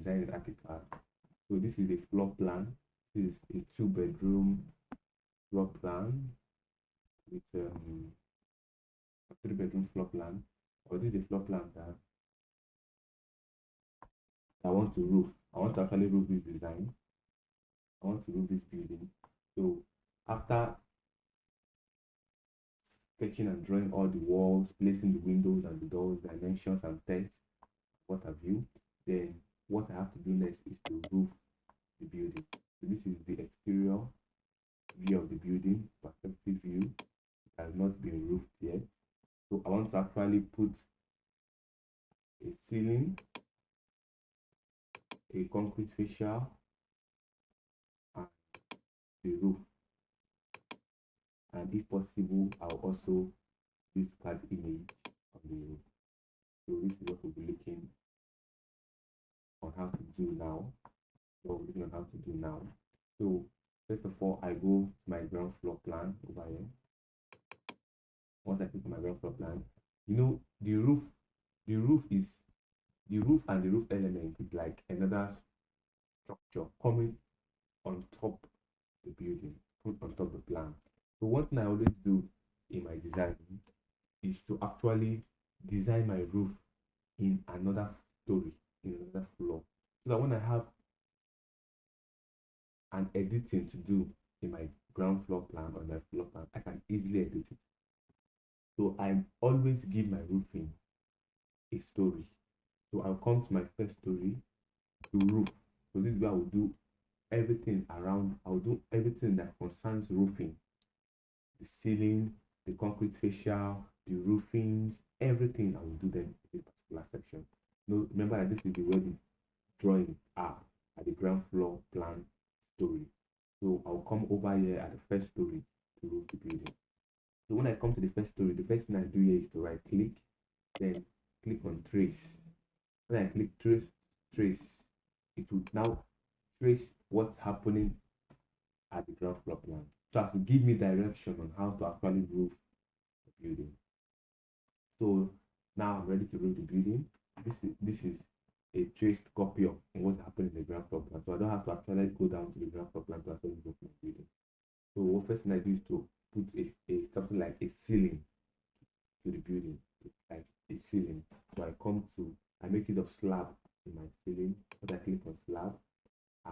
design in Archicad. So this is a floor plan. This is a 2-bedroom floor plan with a 3-bedroom floor plan. Or this is a floor plan that I want to roof. I want to actually roof this design. I want to roof this building. So after sketching and drawing all the walls, placing the windows and the doors, dimensions and text, what have you, then what I have to do next is to roof the building. So this is the exterior view of the building, perspective view. It has not been roofed yet. So I want to actually put a ceiling, a concrete fascia, and the roof. And if possible, I'll also use CAD image on the roof. So this is what we'll be looking on how to do now. So first of all, I go to my ground floor plan over here. Once I click on my ground floor plan, you know, the roof and the roof element is like another structure coming on top of the building, put on top of the plan. So one thing I always do in my design is to actually design my roof in another story, in another floor, so that when I have an editing to do in my ground floor plan or my floor plan, I can easily edit it. So I always give my roofing a story. So I'll come to my first story, to roof. So this is where I will do everything around. I'll do everything that concerns roofing, the ceiling, the concrete fascia, the roofings, everything. I will do them in this particular section. No, remember that this is where the drawings are at the ground floor plan story. So I'll come over here at the first story to roof the building. So when I come to the first story, the first thing I do here is to right click, then click on trace. When I click trace, it will now trace what's happening at the ground floor plan. So it will give me direction on how to actually roof the building. So now I'm ready to roof the building. This is a traced copy of what happened in the ground floor plan. So I don't have to actually go down to the ground floor plan to actually roof my building. So what first thing I do is to put something like a ceiling to the building, like a ceiling. So I make it of slab in my ceiling. When I click on slab, I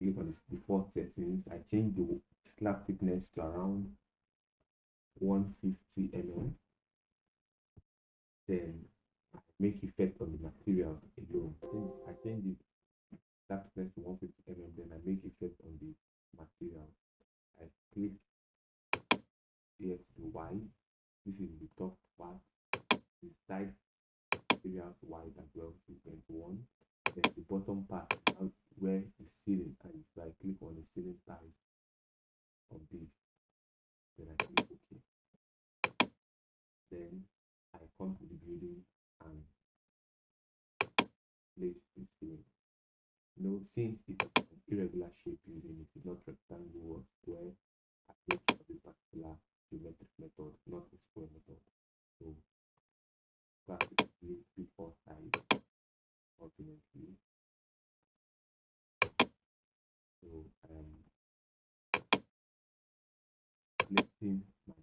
click on the default settings. I change the slab thickness to around 150 mm. Then I make effect on the material alone. Then I change the slab thickness to 150 mm. Then I make effect on the material. I click here to the white. This is the top part. The side materials white as well, 2.1. Then the bottom part now where the ceiling, and so I click on the ceiling side of this. Then I click OK. Then I come to the building and place the ceiling. You know, since it's an irregular shape building, it is not rectangle or square, I take this particular geometric method, not the square method. So practically before side ultimately. So placing my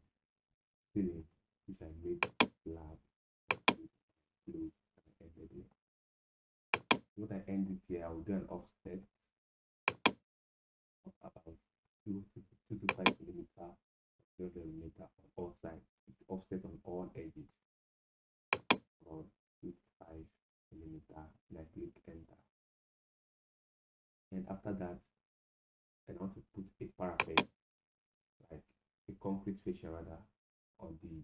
ceiling, which I made slab, close, and ended it. What I ended here, I will do an offset of about 2 to 5 millimeter, 0 millimeter on all sides. It's offset on all edges. Or 2 to 5 millimeter, and I click enter. And after that, I want to put a parapet, like a concrete fascia rather, on the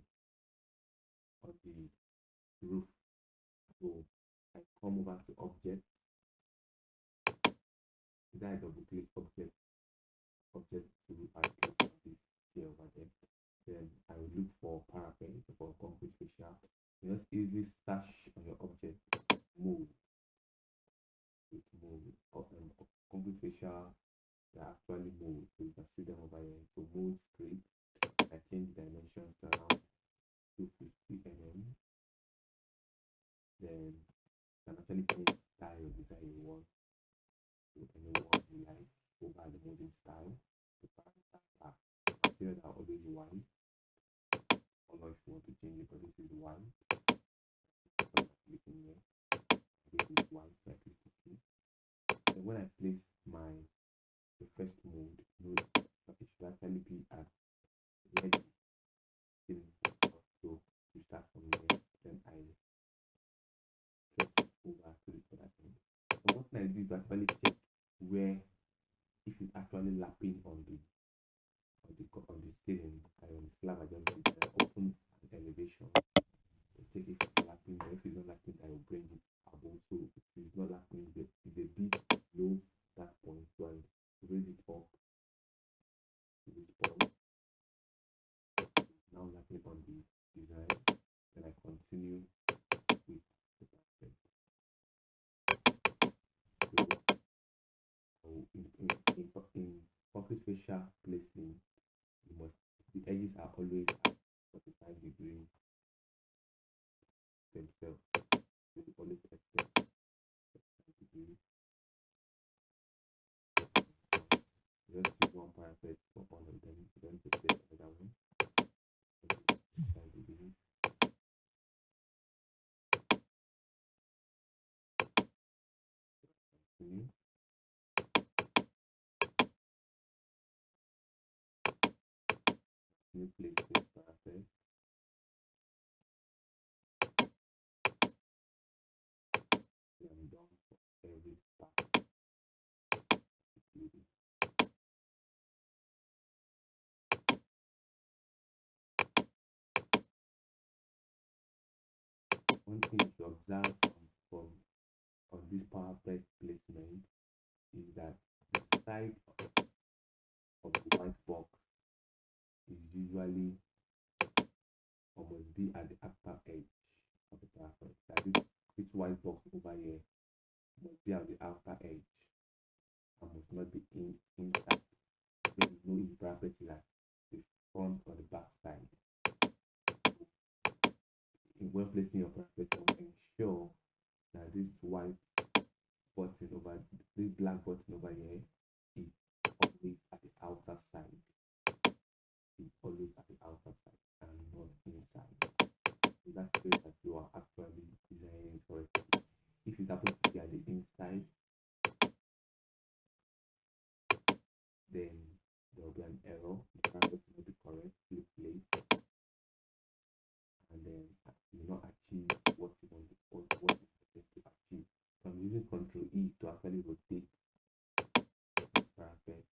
roof. So I come over to object, then I double click object to I click on this here over there. Then I will look for parapet for concrete fascia. Just easily search on your object, move. It moves. Concrete fascia, they actually move. So you can see them over here. So move straight. I change dimensions to around 250 mm. Then design you want to anyone you like over the molding style. The parameters are materials are always white. I don't know if you want to change it, but this is white. Clicking here, this is white. So I click OK. And when I place the first mold, note that it should actually be at ready. So to start from there, then I stretch over to the other end. So what I do is actually check where if it's actually lapping on the ceiling and on the slab. I just open an elevation to check if it's lapping there. If it's not lapping, I will bring it above. So if it's not lapping, it's a bit below that point. So I raise it up to this point. Now lapping on the design. Then I continue with the parapet. So in surface fascia placement, the edges are always at 45 degrees themselves. So you always expect 45 degrees. Just use one parapet for all of them. Then to place another one. 45 degrees. Continue. New place this parapet. I'm done for every part. One thing to observe from on this parapet placement is that the side of the white box is usually must be at the upper edge of the parapet. That is, this white box over here must be at the outer edge and must not be inside. There is no in parapet at the front or the back side. When placing your parapet, ensure that this white button over this black button over here is always at the outer side. It's always at the outer side and not inside. So that's the way that you are actually designing correctly. If it happens to be at the inside, then there will be an error. The parapet will not be correctly placed, and then you will not achieve what you want to achieve. So I'm using Ctrl E to actually rotate the parapet.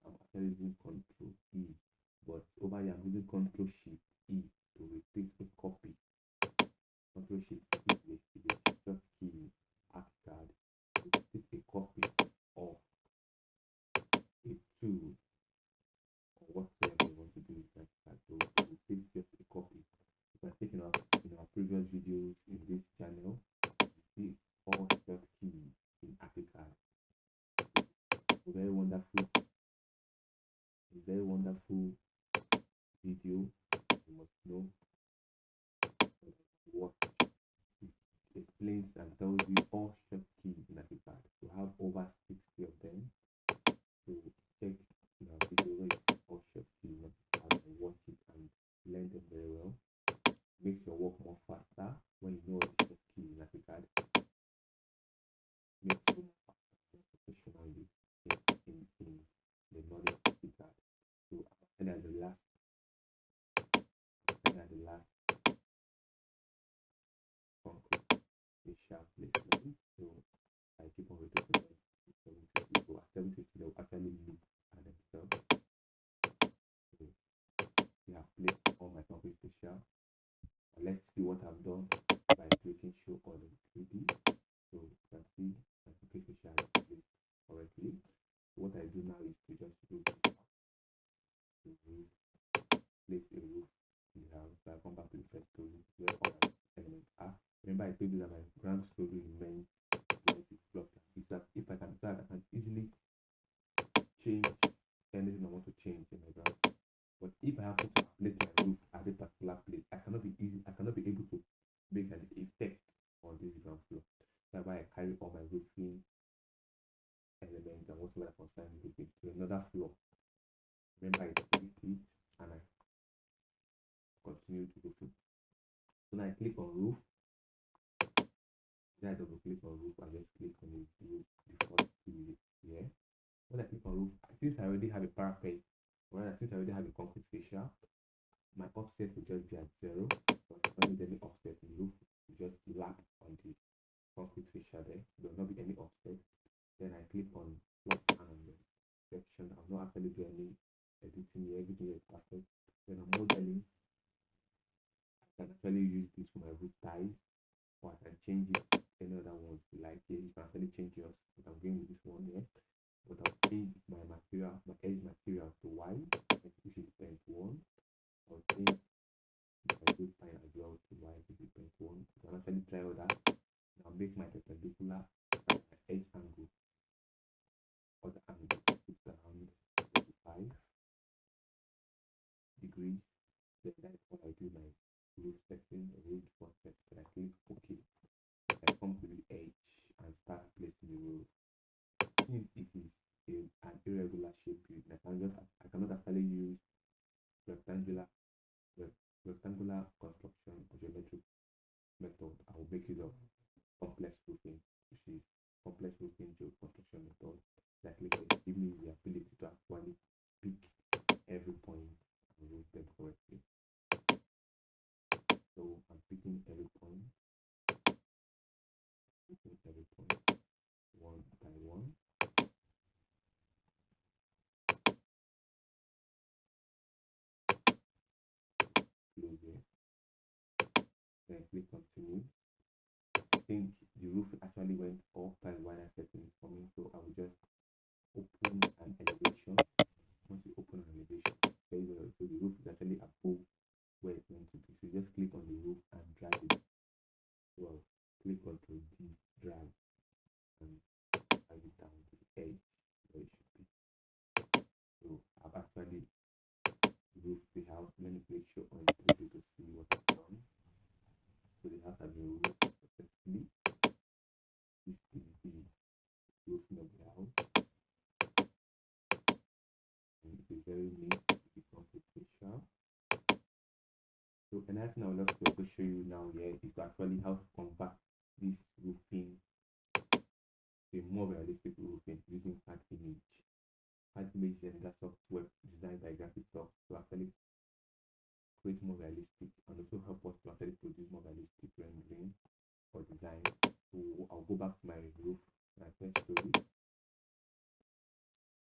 I'm actually using Ctrl E, but over here I'm using Ctrl Shift E to rotate a copy. Ctrl Shift E is a short key in Archicad to take a copy of a tool or whatsoever you want to do with Archicad. So we take just a copy. You can take in our previous videos in this channel, you see all short keys in Archicad. Very wonderful video. You must know what it explains and tells you all short keys in Archicad. You have over 60 of them. So check our video where you all short keys in Archicad and watch it and learn them very well. Makes your work more faster when you know all the short keys in Archicad. Makes you more faster professionally in the knowledge of Archicad. So and at the last concrete fascia placement. So I keep on rotating it to 750. So at 750 they will actually look at themselves. So we have placed all my concrete fascia. Let's see what I've done by clicking show all in 3D. So you can see my concrete fascia is placed correctly. So what I do now is to just do the roof, place a roof in the house. So I come back to the first story where all my elements are. Remember I told you that my ground story remains like the floor plan. Is that if I can start, I can easily change anything I want to change in my ground. But if I happen to place my roof at a particular place, I cannot be able to make an effect on this ground floor. Remember, I click it and I continue to roofing. So now I click on roof. Then I double click on roof. I just click on the roof, the first two here. When I click on roof, since I already have a parapet, or rather, since I already have a concrete fascia, my offset will just be at 0. Because I don't need any offset. The roof will just lap on the concrete fascia there. There will not be any offset. Then I click on floor plan on the section. I'm not actually doing any editing here. Everything is perfect. Then I'm modeling. I can actually use this for my roof ties, or I can change it to any other one you like. Here you can actually change yours, but I'm going with this one here. But I'll change my material, my edge material to white, which is paint 1. I'll change my roof line as well to white, which is paint 1. You can actually try all that. Now make my perpendicular, my edge angle, or the angle is around 25 degrees. Then that's what I do my roof section, roof concept. Then I click OK. I come to the edge and start placing the roof. Since it is an irregular shape build, I cannot actually use rectangular construction or geometric method. I will make use of complex roofing, which is complex roofing construction method. That give me the ability to actually pick every point and roof them correctly. So I'm picking every point, one by one. Close here. Then click continue. I think the roof actually went off by wider setting for me, so I will just open an elevation. Once you open an elevation, so the roof is actually above where it's meant to be. So you just click on the roof and drag it. Well, click Ctrl D, drag, and drag it down to the edge where it should be. So I've actually roofed the house. Let me make sure on the 3D to see what I've done. So the house has been roofed successfully. This is the roofing of the house. And it is very neat. It becomes a picture. So another thing I would love to also show you now here is actually how to convert this roofing to a more realistic roofing using cadimage. Cadimage is another software designed by Graphisoft to actually create more realistic and also help us to actually produce more realistic rendering or design. So I'll go back to my roof, my first story.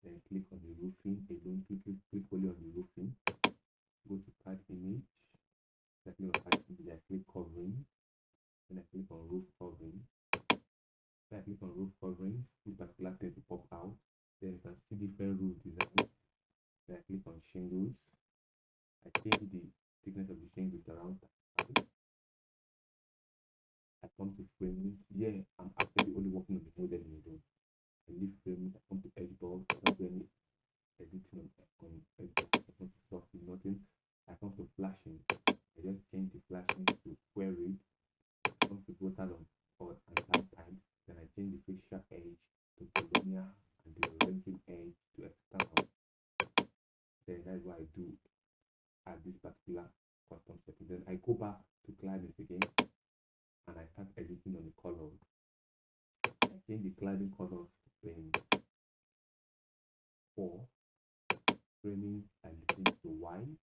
Then click on the roofing alone. Click only on the roofing. Go to cadimage. I click on cadimage. I click covering. Then I click on roof covering. Then I click on roof covering. This particular thing to pop out. Then you can see different roof designs. Then I click on shingles. I change the thickness of the shingles around 5. I come to framings. Yeah, I'm actually only working on the modeling alone. I leave framings. I come to edge board. I don't do any editing on edge board. I come to softly nothing. I come to flashing. I just change the flashing to square rig. I come to total on odd and down time. Then I change the fascia edge to colonial and the rendering edge to external. Then that's what I do at this particular custom setting. Then I go back to cladding again and I start editing on the colors. I change the cladding colors in 4. Framing I change to white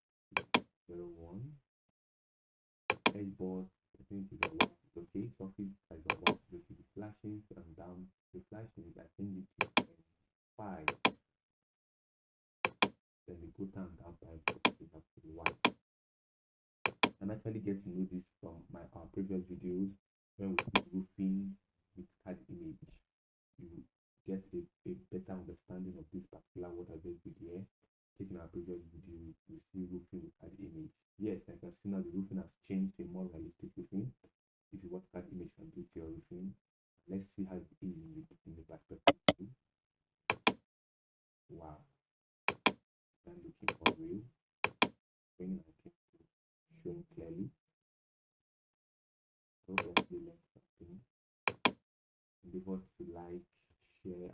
01. Edge board I think is a white. Okay, surface is a white. The flashings and down the flashings I change it to 5. Then the go down time is up to the white. I'm actually getting to know this from our previous videos when we did roofing with cadimage. You get a better understanding of this particular what I just did here. Taking our previous video, you see roofing with cadimage. Yes, I can see now the roofing has changed to a more realistic roofing. This is what cadimage can do to your roofing. Let's see how it is in the perspective view. Wow, I'm looking for real. When I can show it clearly. So hopefully learn something. Leave us to like, share,